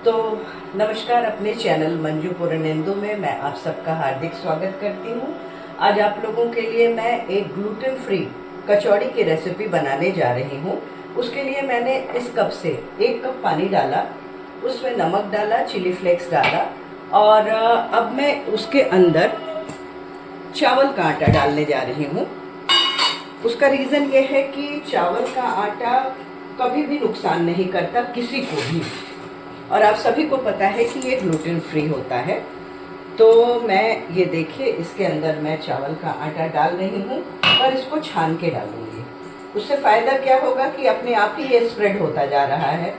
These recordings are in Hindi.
तो नमस्कार, अपने चैनल मंजू पुरनेंदु में मैं आप सबका हार्दिक स्वागत करती हूँ। आज आप लोगों के लिए मैं एक ग्लूटेन फ्री कचौड़ी की रेसिपी बनाने जा रही हूँ। उसके लिए मैंने इस कप से 1 कप पानी डाला, उसमें नमक डाला, चिली फ्लेक्स डाला और अब मैं उसके अंदर चावल का आटा डालने जा रही हूँ। उसका रीज़न ये है कि चावल का आटा कभी भी नुकसान नहीं करता किसी को भी, और आप सभी को पता है कि ये ग्लूटेन फ्री होता है। तो मैं ये देखिए, इसके अंदर मैं चावल का आटा डाल रही हूँ और इसको छान के डालूंगी। उससे फ़ायदा क्या होगा कि अपने आप ही ये स्प्रेड होता जा रहा है।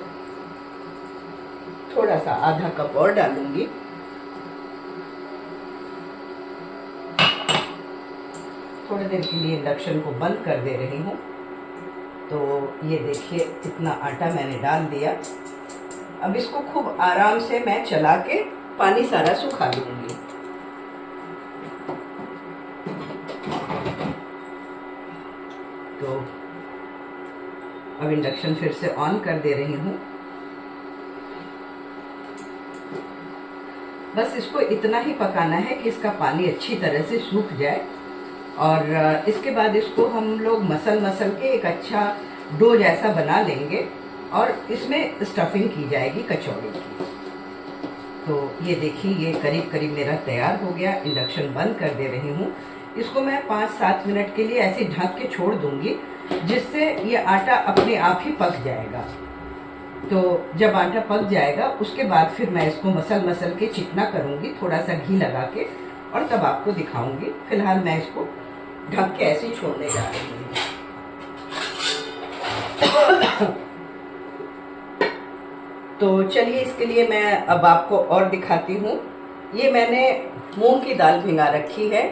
थोड़ा सा आधा कप और डालूंगी। थोड़ी देर के लिए इंडक्शन को बंद कर दे रही हूँ। तो ये देखिए, इतना आटा मैंने डाल दिया। अब इसको खूब आराम से मैं चला के पानी सारा सुखा लूंगी। तो अब इंडक्शन फिर से ऑन कर दे रही हूँ। बस इसको इतना ही पकाना है कि इसका पानी अच्छी तरह से सूख जाए, और इसके बाद इसको हम लोग मसल के एक अच्छा डो जैसा बना लेंगे और इसमें स्टफिंग की जाएगी कचौड़ी की। तो ये देखिए, ये करीब करीब मेरा तैयार हो गया। इंडक्शन बंद कर दे रही हूँ। इसको मैं 5-7 मिनट के लिए ऐसे ढक के छोड़ दूंगी, जिससे ये आटा अपने आप ही पक जाएगा। तो जब आटा पक जाएगा उसके बाद फिर मैं इसको मसल के चिकना करूँगी, थोड़ा सा घी लगा के, और तब आपको दिखाऊंगी। फिलहाल मैं इसको ढक के ऐसे ही छोड़ने जा रही हूँ। तो चलिए, इसके लिए मैं अब आपको और दिखाती हूँ। ये मैंने मूंग की दाल भिंगा रखी है,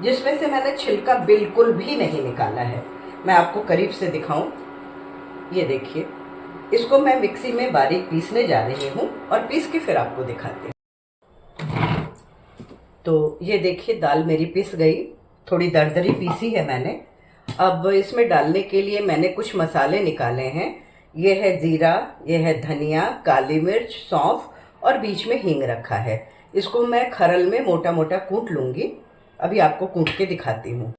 जिसमें से मैंने छिलका बिल्कुल भी नहीं निकाला है। मैं आपको करीब से दिखाऊं। ये देखिए, इसको मैं मिक्सी में बारीक पीसने जा रही हूँ और पीस के फिर आपको दिखाती हूँ। तो ये देखिए, दाल मेरी पिस गई, थोड़ी दरदरी पीसी है मैंने। अब इसमें डालने के लिए मैंने कुछ मसाले निकाले हैं। ये है जीरा, ये है धनिया, काली मिर्च, सौंफ और बीच में हींग रखा है। इसको मैं खरल में मोटा मोटा कूट लूँगी। अभी आपको कूट के दिखाती हूँ।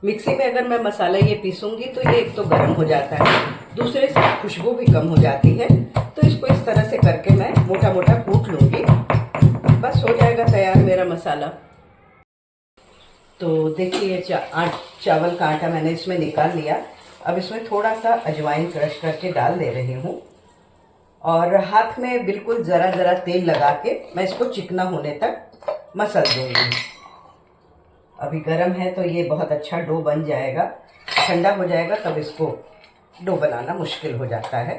मिक्सी में अगर मैं मसाला ये पीसूँगी तो ये एक तो गर्म हो जाता है, दूसरे से खुशबू भी कम हो जाती है। तो इसको इस तरह से करके मैं मोटा मोटा कूट लूँगी। बस हो जाएगा तैयार मेरा मसाला। तो देखिए, चावल का आटा मैंने इसमें निकाल लिया। अब इसमें थोड़ा सा अजवाइन क्रश करके डाल दे रही हूँ, और हाथ में बिल्कुल ज़रा ज़रा तेल लगा के मैं इसको चिकना होने तक मसल दूँगी। अभी गर्म है तो ये बहुत अच्छा डो बन जाएगा। ठंडा हो जाएगा तब इसको डो बनाना मुश्किल हो जाता है।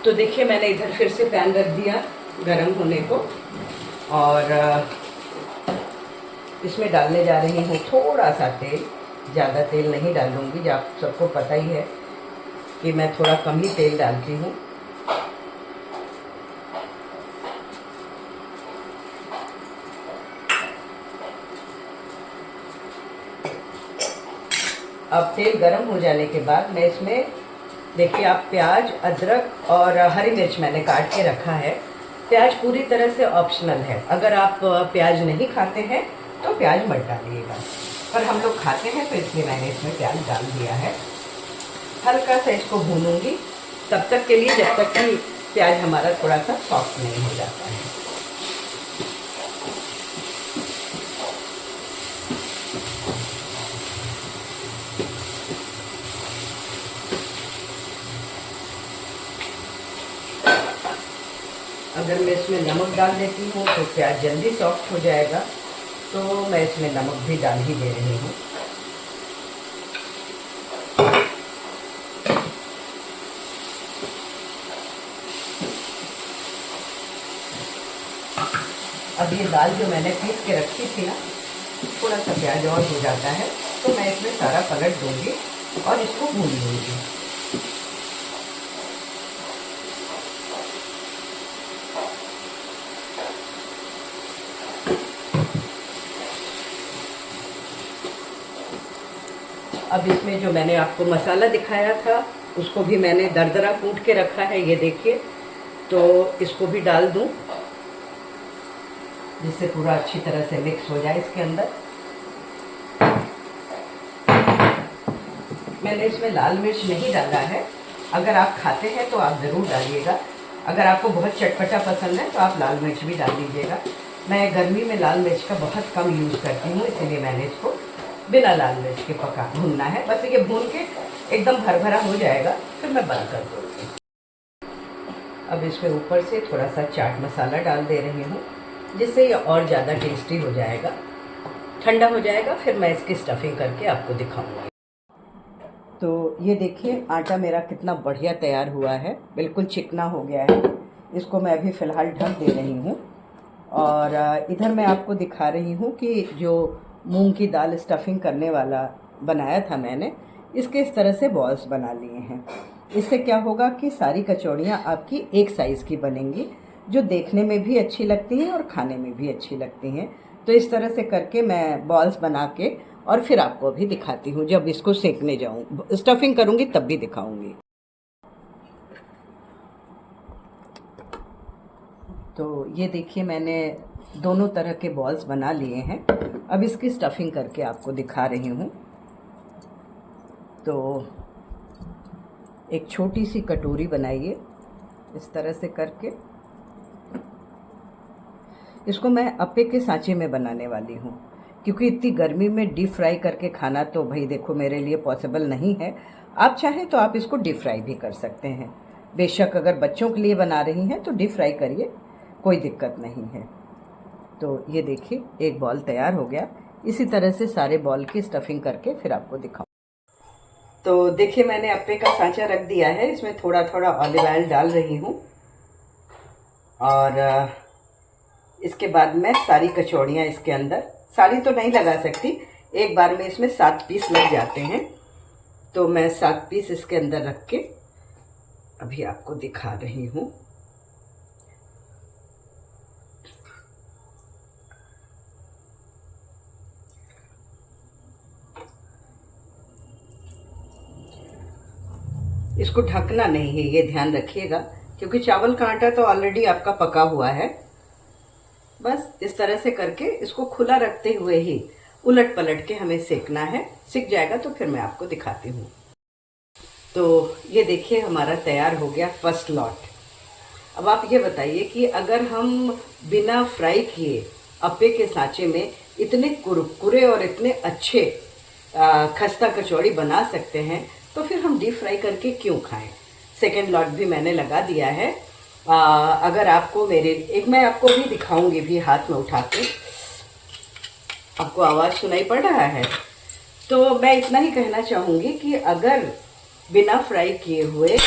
तो देखिए, मैंने इधर फिर से पैन रख दिया गरम होने को, और इसमें डालने जा रही हूँ थोड़ा सा तेल। ज़्यादा तेल नहीं डालूँगी, जो आप सबको पता ही है कि मैं थोड़ा कम ही तेल डालती हूँ। अब तेल गरम हो जाने के बाद मैं इसमें, देखिए आप, प्याज, अदरक और हरी मिर्च मैंने काट के रखा है। प्याज पूरी तरह से ऑप्शनल है। अगर आप प्याज नहीं खाते हैं तो प्याज मत डालिएगा, पर हम लोग खाते हैं तो इसलिए मैंने इसमें प्याज डाल दिया है। हल्का सा इसको भूनूंगी तब तक के लिए, जब तक कि प्याज हमारा थोड़ा सा सॉफ्ट नहीं हो जाता है। अगर मैं इसमें नमक डाल देती हूँ तो प्याज जल्दी सॉफ्ट हो जाएगा, तो मैं इसमें नमक भी डाल ही दे रही हूँ। अब ये दाल जो मैंने पीस के रखी थी ना, थोड़ा सा प्याज और हो जाता है तो मैं इसमें सारा पलट दूँगी और इसको भून लूँगी। अब इसमें जो मैंने आपको मसाला दिखाया था उसको भी मैंने दरदरा कूट के रखा है, ये देखिए। तो इसको भी डाल दूं जिससे पूरा अच्छी तरह से मिक्स हो जाए इसके अंदर। मैंने इसमें लाल मिर्च नहीं डाला है, अगर आप खाते हैं तो आप ज़रूर डालिएगा। अगर आपको बहुत चटपटा पसंद है तो आप लाल मिर्च भी डाल दीजिएगा। मैं गर्मी में लाल मिर्च का बहुत कम यूज़ करती हूँ, इसीलिए मैंने इसको बिना लाल मिर्च के भूनना है। बस ये भून के एकदम भरभरा हो जाएगा, फिर मैं बंद कर दूँगी। अब इसमें ऊपर से थोड़ा सा चाट मसाला डाल दे रही हूँ, जिससे ये और ज़्यादा टेस्टी हो जाएगा। ठंडा हो जाएगा फिर मैं इसकी स्टफिंग करके आपको दिखाऊंगी। तो ये देखिए आटा मेरा कितना बढ़िया तैयार हुआ है, बिल्कुल चिकना हो गया है। इसको मैं अभी फ़िलहाल ढक दे रही हूँ। और इधर मैं आपको दिखा रही हूँ कि जो मूंग की दाल स्टफिंग करने वाला बनाया था मैंने, इसके इस तरह से बॉल्स बना लिए हैं। इससे क्या होगा कि सारी कचौड़ियाँ आपकी एक साइज़ की बनेंगी, जो देखने में भी अच्छी लगती हैं और खाने में भी अच्छी लगती हैं। तो इस तरह से करके मैं बॉल्स बना के और फिर आपको अभी दिखाती हूँ। जब इसको सेकने जाऊँ, स्टफिंग करूँगी तब भी दिखाऊँगी। तो ये देखिए मैंने दोनों तरह के बॉल्स बना लिए हैं। अब इसकी स्टफिंग करके आपको दिखा रही हूँ। तो एक छोटी सी कटोरी बनाइए इस तरह से करके। इसको मैं अप्पे के सांचे में बनाने वाली हूँ, क्योंकि इतनी गर्मी में डीप फ्राई करके खाना तो भाई देखो मेरे लिए पॉसिबल नहीं है। आप चाहें तो आप इसको डीप फ्राई भी कर सकते हैं। बेशक अगर बच्चों के लिए बना रही हैं तो डीप फ्राई करिए, कोई दिक्कत नहीं है। तो ये देखिए एक बॉल तैयार हो गया। इसी तरह से सारे बॉल की स्टफिंग करके फिर आपको दिखाऊँ। तो देखिए मैंने अप्पे का सांचा रख दिया है, इसमें थोड़ा थोड़ा ऑलिव ऑयल डाल रही हूँ। और इसके बाद मैं सारी कचौड़ियाँ इसके अंदर, सारी तो नहीं लगा सकती, एक बार में इसमें 7 पीस लग जाते हैं। तो मैं 7 पीस इसके अंदर रख के अभी आपको दिखा रही हूँ। इसको ढकना नहीं है, ये ध्यान रखिएगा, क्योंकि चावल का आटा तो ऑलरेडी आपका पका हुआ है। बस इस तरह से करके इसको खुला रखते हुए ही उलट पलट के हमें सेकना है। सिक जाएगा तो फिर मैं आपको दिखाती हूँ। तो ये देखिए हमारा तैयार हो गया फर्स्ट लॉट। अब आप ये बताइए कि अगर हम बिना फ्राई किए अप्पे के सांचे में इतने कुरकुरे और इतने अच्छे खस्ता कचौड़ी बना सकते हैं, तो फिर हम डीप फ्राई करके क्यों खाएं। सेकेंड लॉट भी मैंने लगा दिया है। अगर आपको एक मैं आपको भी दिखाऊंगी भी हाथ में उठा के। आपको आवाज़ सुनाई पड़ रहा है? तो मैं इतना ही कहना चाहूँगी कि अगर बिना फ्राई किए हुए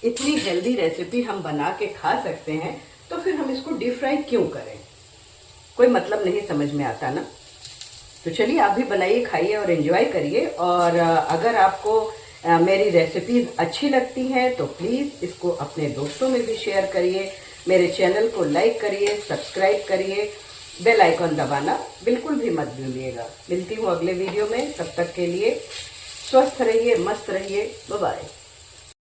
इतनी हेल्दी रेसिपी हम बना के खा सकते हैं, तो फिर हम इसको डीप फ्राई क्यों करें। कोई मतलब नहीं समझ में आता ना। तो चलिए आप भी बनाइए, खाइए और एंजॉय करिए। और अगर आपको मेरी रेसिपीज़ अच्छी लगती हैं तो प्लीज़ इसको अपने दोस्तों में भी शेयर करिए। मेरे चैनल को लाइक करिए, सब्सक्राइब करिए, बेल आइकॉन दबाना बिल्कुल भी मत भूलिएगा। मिलती हूँ अगले वीडियो में, तब तक के लिए स्वस्थ रहिए, मस्त रहिए, बाय बाय।